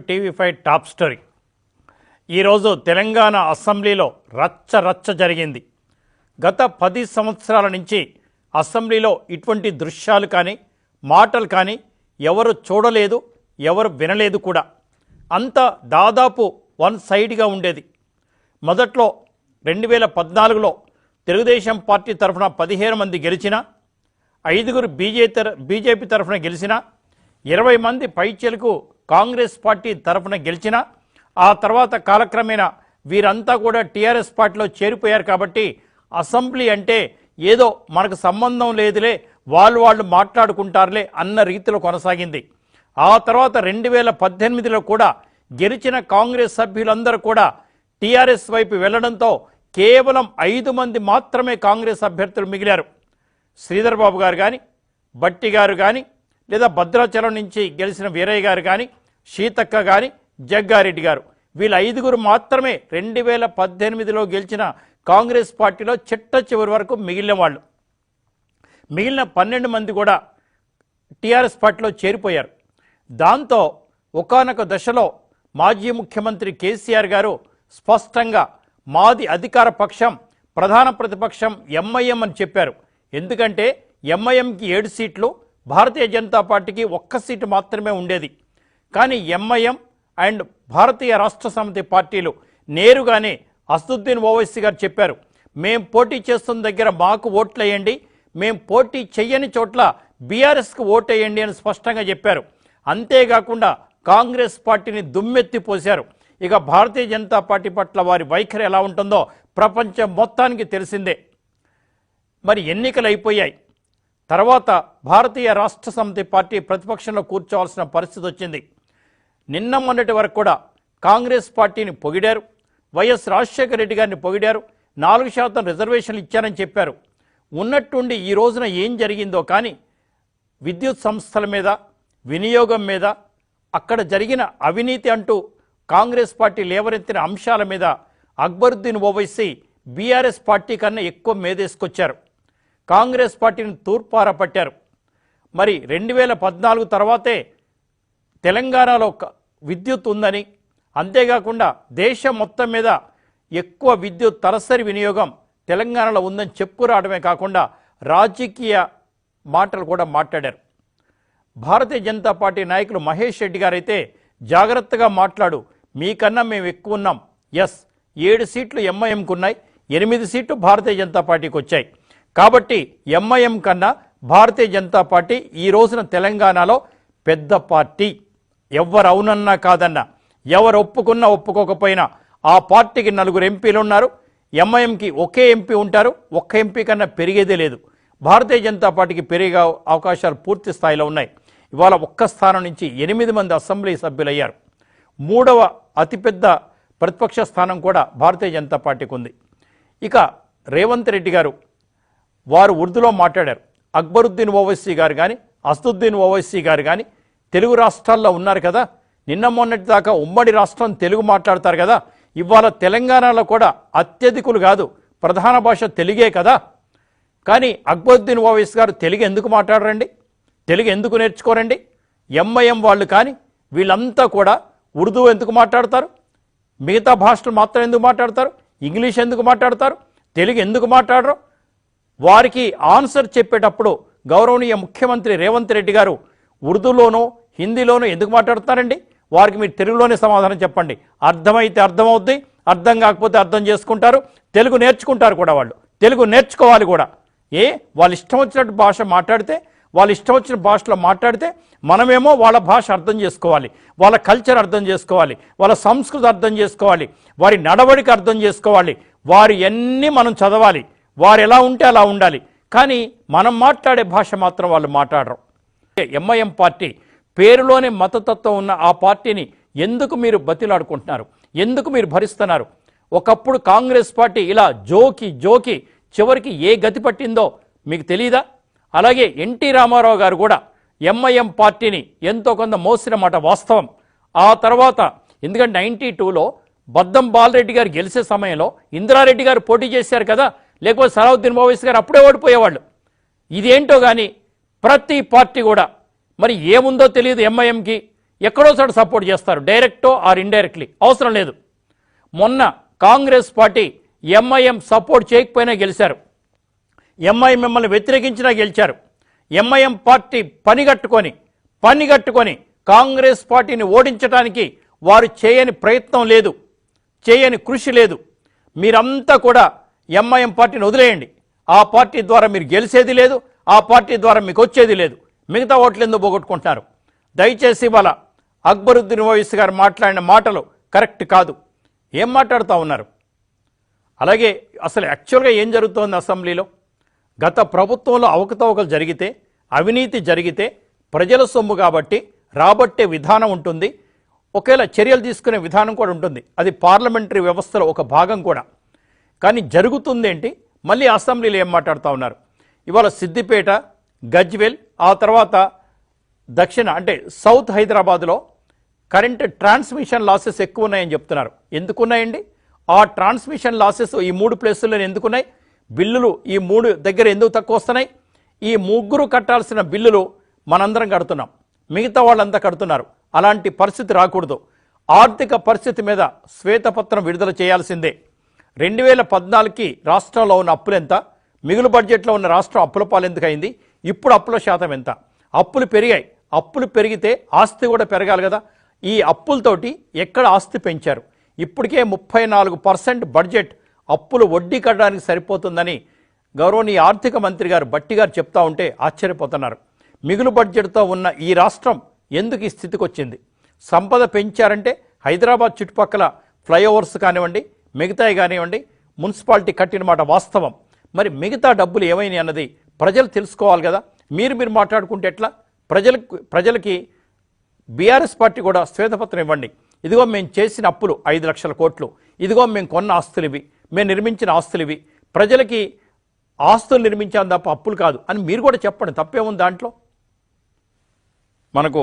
TV5 top story. ఈరోజు తెలంగాణ అసెంబ్లీలో రచ్చ జరిగింది. గత 10 సంవత్సరాల నుంచి అసెంబ్లీలో ఇటువంటి దృశ్యాలు కానీ మాటలు కానీ ఎవరు చూడలేదు, ఎవరు వినలేదు కూడా. అంతా దాదాపు వన్ సైడ్గా ఉండేది. మొదట్లో 2014లో తెలుగుదేశం పార్టీ తరఫున 15 మంది గెలిచినా, 5 బీజేపీ తరఫున గెలిచినా, 20 మంది పైచెలకు కాంగ్రెస్ పార్టీ తరఫున గెలిచినా, ఆ తర్వాత కాలక్రమేణా వీరంతా కూడా టీఆర్ఎస్ పార్టీలో చేరిపోయారు. కాబట్టి అసెంబ్లీ అంటే ఏదో మనకు సంబంధం లేదులే, వాళ్ళు మాట్లాడుకుంటారులే అన్న రీతిలో కొనసాగింది. ఆ తర్వాత 2018లో కూడా గెలిచిన కాంగ్రెస్ సభ్యులందరూ కూడా టీఆర్ఎస్ వైపు వెళ్లడంతో కేవలం 5 మంది మాత్రమే కాంగ్రెస్ అభ్యర్థులు మిగిలారు. శ్రీధర్ బాబు గారు కానీ, బట్టి గారు కానీ, లేదా భద్రాచలం నుంచి గెలిచిన వీరయ్య గారు కానీ, సీతక్క కానీ, జగ్గారెడ్డి గారు, వీళ్ళ 5 మాత్రమే 2018లో గెలిచిన కాంగ్రెస్ పార్టీలో చిట్ట చివరి వరకు మిగిలిన వాళ్ళు. మిగిలిన 12 మంది కూడా టీఆర్ఎస్ పార్టీలో చేరిపోయారు. దాంతో ఒకానొక దశలో మాజీ ముఖ్యమంత్రి కేసీఆర్ గారు స్పష్టంగా మాది అధికార పక్షం, ప్రధాన ప్రతిపక్షం ఎంఐఎం అని చెప్పారు. ఎందుకంటే ఎంఐఎంకి 7 సీట్లు, భారతీయ జనతా పార్టీకి 1 సీటు మాత్రమే ఉండేది. కానీ ఎంఐఎం అండ్ భారతీయ రాష్ట్ర సమితి పార్టీలు నేరుగానే అసదుద్దీన్ ఓవైసీ గారు చెప్పారు, మేం పోటీ చేస్తున్న దగ్గర మాకు ఓట్లు వేయండి, మేం పోటీ చెయ్యని చోట్ల బీఆర్ఎస్కి ఓటు వేయండి అని స్పష్టంగా చెప్పారు. అంతేకాకుండా కాంగ్రెస్ పార్టీని దుమ్మెత్తిపోశారు. ఇక భారతీయ జనతా పార్టీ పట్ల వారి వైఖరి ఎలా ఉంటుందో ప్రపంచం మొత్తానికి తెలిసిందే. మరి ఎన్నికలు అయిపోయాయి. తర్వాత భారతీయ రాష్ట్ర సమితి పార్టీ ప్రతిపక్షంలో కూర్చోవాల్సిన పరిస్థితి వచ్చింది. నిన్న మొన్నటి వరకు కూడా కాంగ్రెస్ పార్టీని పొగిడారు, వైఎస్ రాజశేఖర రెడ్డి గారిని పొగిడారు, 4% రిజర్వేషన్లు ఇచ్చారని చెప్పారు. ఉన్నట్టుండి ఈ రోజున ఏం జరిగిందో కానీ విద్యుత్ సంస్థల మీద, వినియోగం మీద, అక్కడ జరిగిన అవినీతి అంటూ కాంగ్రెస్ పార్టీ లేవనెత్తిన అంశాల మీద అక్బరుద్దీన్ ఓవైసీ బీఆర్ఎస్ పార్టీ కన్నా ఎక్కువ మేదేసుకొచ్చారు. కాంగ్రెస్ పార్టీని తూర్పార పట్టారు. మరి 2014 తర్వాతే తెలంగాణలో విద్యుత్ ఉందని, అంతేకాకుండా దేశం మొత్తం మీద ఎక్కువ విద్యుత్ తలసరి వినియోగం తెలంగాణలో ఉందని చెప్పుకురావడమే కాకుండా రాజకీయ మాటలు కూడా మాట్లాడారు. భారతీయ జనతా పార్టీ నాయకులు మహేష్ రెడ్డి గారైతే జాగ్రత్తగా మాట్లాడు, మీకన్నా మేము ఎక్కువ ఉన్నాం. 7 సీట్లు ఎంఐఎంకు ఉన్నాయి, 8 సీట్లు భారతీయ జనతా పార్టీకి వచ్చాయి. కాబట్టి ఎంఐఎం కన్నా భారతీయ జనతా పార్టీ ఈ రోజున తెలంగాణలో పెద్ద పార్టీ. ఎవరు అవునన్నా కాదన్నా, ఎవరు ఒప్పుకున్నా ఒప్పుకోకపోయినా ఆ పార్టీకి 4 ఎంపీలు ఉన్నారు, ఎంఐఎంకి 1 ఎంపీ ఉంటారు. 1 ఎంపీ కన్నా పెరిగేదే లేదు. భారతీయ జనతా పార్టీకి పెరిగే అవకాశాలు పూర్తి స్థాయిలో ఉన్నాయి. ఇవాళ 1 స్థానం నుంచి 8 మంది అసెంబ్లీ సభ్యులయ్యారు. 3వ అతిపెద్ద ప్రతిపక్ష స్థానం కూడా భారతీయ జనతా పార్టీకి ఉంది. ఇక రేవంత్ రెడ్డి గారు వారు ఉర్దూలో మాట్లాడారు. అక్బరుద్దీన్ ఓవైసీ గారు కానీ, అసదుద్దీన్ ఓవైసీ గారు కానీ తెలుగు రాష్ట్రాల్లో ఉన్నారు కదా, నిన్న మొన్నటి దాకా ఉమ్మడి రాష్ట్రం తెలుగు మాట్లాడతారు కదా, ఇవాళ తెలంగాణలో కూడా అత్యధికులు కాదు, ప్రధాన భాష తెలుగే కదా. కానీ అక్బరుద్దీన్ ఓవైసీ గారు తెలుగు ఎందుకు మాట్లాడరండి? తెలుగు ఎందుకు నేర్చుకోరండి? ఎంఐఎం వాళ్ళు కానీ వీళ్ళంతా కూడా ఉర్దూ ఎందుకు మాట్లాడతారు? మిగతా భాషలు మాత్రం ఎందుకు మాట్లాడతారు? ఇంగ్లీష్ ఎందుకు మాట్లాడతారు? తెలుగు ఎందుకు మాట్లాడరు? వారికి ఆన్సర్ చెప్పేటప్పుడు గౌరవనీయ ముఖ్యమంత్రి రేవంత్ రెడ్డి గారు ఉర్దూలోనో హిందీలోనో ఎందుకు మాట్లాడుతున్నారండి? వారికి మీరు తెలుగులోనే సమాధానం చెప్పండి. అర్థమైతే అర్థమవుద్ది, అర్థం కాకపోతే అర్థం చేసుకుంటారు, తెలుగు నేర్చుకుంటారు కూడా. వాళ్ళు తెలుగు నేర్చుకోవాలి కూడా. వాళ్ళు ఇష్టం వచ్చినట్టు భాష మాట్లాడితే, వాళ్ళు ఇష్టం వచ్చిన భాషలో మాట్లాడితే మనమేమో వాళ్ళ భాష అర్థం చేసుకోవాలి, వాళ్ళ కల్చర్ అర్థం చేసుకోవాలి, వాళ్ళ సంస్కృతి అర్థం చేసుకోవాలి, వారి నడవడిక అర్థం చేసుకోవాలి, వారు ఎన్ని మనం చదవాలి, వారు ఎలా ఉంటే అలా ఉండాలి. కానీ మనం మాట్లాడే భాష మాత్రం వాళ్ళు మాట్లాడరు. ఎంఐఎం పార్టీ పేరులోనే మతతత్వం ఉన్న ఆ పార్టీని ఎందుకు మీరు బతిలాడుకుంటున్నారు? ఎందుకు మీరు భరిస్తున్నారు? ఒకప్పుడు కాంగ్రెస్ పార్టీ ఇలా జోకి చివరికి ఏ గతి పట్టిందో మీకు తెలీదా? అలాగే ఎన్టీ రామారావు గారు కూడా ఎంఐఎం పార్టీని ఎంతో కొంత మోసిన మాట వాస్తవం. ఆ తర్వాత ఎందుకంటే 92లో బద్దం బాలరెడ్డి గారు గెలిచే సమయంలో ఇందిరారెడ్డి గారు పోటీ చేశారు కదా, లేకపోతే సలావుద్దీన్ ఓవైసీ గారు అప్పుడే ఓడిపోయేవాళ్ళు. ఇదేంటో కానీ ప్రతి పార్టీ కూడా మరి ఏముందో తెలియదు ఎంఐఎంకి, ఎక్కడో చోట సపోర్ట్ చేస్తారు, డైరెక్టో ఆర్ ఇండైరెక్ట్లీ, అవసరం లేదు. మొన్న కాంగ్రెస్ పార్టీ ఎంఐఎం సపోర్ట్ చేయకపోయినా గెలిచారు, ఎంఐఎం మిమ్మల్ని వ్యతిరేకించినా గెలిచారు. ఎంఐఎం పార్టీ పనిగట్టుకొని కాంగ్రెస్ పార్టీని ఓడించడానికి వారు చేయని ప్రయత్నం లేదు, చేయని కృషి లేదు. మీరంతా కూడా ఎంఐఎం పార్టీని వదిలేయండి. ఆ పార్టీ ద్వారా మీరు గెలిచేది లేదు, ఆ పార్టీ ద్వారా మీకు వచ్చేది లేదు. మిగతా ఓట్లు ఎందుకు పోగొట్టుకుంటున్నారు? దయచేసి ఇవాళ అక్బరుద్దీన్ ఓవైసీ గారు మాట్లాడిన మాటలు కరెక్ట్ కాదు. ఏం మాట్లాడుతూ ఉన్నారు? అలాగే అసలు యాక్చువల్గా ఏం జరుగుతోంది అసెంబ్లీలో? గత ప్రభుత్వంలో అవకతవకలు జరిగితే, అవినీతి జరిగితే ప్రజల సొమ్ము కాబట్టి రాబట్టే విధానం ఉంటుంది, ఒకవేళ చర్యలు తీసుకునే విధానం కూడా ఉంటుంది. అది పార్లమెంటరీ వ్యవస్థలో ఒక భాగం కూడా. కానీ జరుగుతుందేంటి? మళ్ళీ అసెంబ్లీలో ఏం మాట్లాడుతూ ఉన్నారు? ఇవాళ సిద్దిపేట, గజ్వేల్, ఆ తర్వాత దక్షిణ అంటే సౌత్ హైదరాబాద్లో కరెంట్ ట్రాన్స్మిషన్ లాసెస్ ఎక్కువ ఉన్నాయని చెప్తున్నారు. ఎందుకున్నాయండి ఆ ట్రాన్స్మిషన్ లాసెస్? ఈ 3 ప్లేసుల్లో ఎందుకున్నాయి? బిల్లులు ఈ 3 దగ్గర ఎందుకు తక్కువ వస్తున్నాయి? ఈ ముగ్గురు కట్టాల్సిన బిల్లులు మనందరం కడుతున్నాం, మిగతా వాళ్ళంతా కడుతున్నారు. అలాంటి పరిస్థితి రాకూడదు. ఆర్థిక పరిస్థితి మీద శ్వేతపత్రం విడుదల చేయాల్సిందే. 2014కి రాష్ట్రంలో ఉన్న అప్పులు ఎంత? మిగులు బడ్జెట్లో ఉన్న రాష్ట్రం అప్పుల పాలు ఎందుకు అయింది? ఇప్పుడు అప్పుల శాతం ఎంత? అప్పులు పెరిగాయి. అప్పులు పెరిగితే ఆస్తి కూడా పెరగాలి కదా. ఈ అప్పులతోటి ఎక్కడ ఆస్తి పెంచారు? ఇప్పటికే 34% బడ్జెట్ అప్పులు వడ్డీ కట్టడానికి సరిపోతుందని గౌరవనీయ ఆర్థిక మంత్రి గారు బట్టి గారు చెప్తా ఉంటే ఆశ్చర్యపోతున్నారు. మిగులు బడ్జెట్తో ఉన్న ఈ రాష్ట్రం ఎందుకు ఈ స్థితికి వచ్చింది? సంపద పెంచారంటే హైదరాబాద్ చుట్టుపక్కల ఫ్లైఓవర్స్ కానివ్వండి, మిగతాయి కానివ్వండి, మున్సిపాలిటీ కట్టిన మాట వాస్తవం. మరి మిగతా డబ్బులు ఏమైనాయి అన్నది ప్రజలు తెలుసుకోవాలి కదా. మీరు మాట్లాడుకుంటే ఎట్లా? ప్రజలకి బీఆర్ఎస్ పార్టీ కూడా శ్వేతపత్రం ఇవ్వండి. ఇదిగో మేము చేసిన అప్పులు 5 లక్షల కోట్లు, ఇదిగో మేము కొన్న ఆస్తులు ఇవి, మేము నిర్మించిన ఆస్తులు ఇవి, ప్రజలకి ఆస్తులు నిర్మించాం తప్ప అప్పులు కాదు అని మీరు కూడా చెప్పండి. తప్పేముంది దాంట్లో? మనకు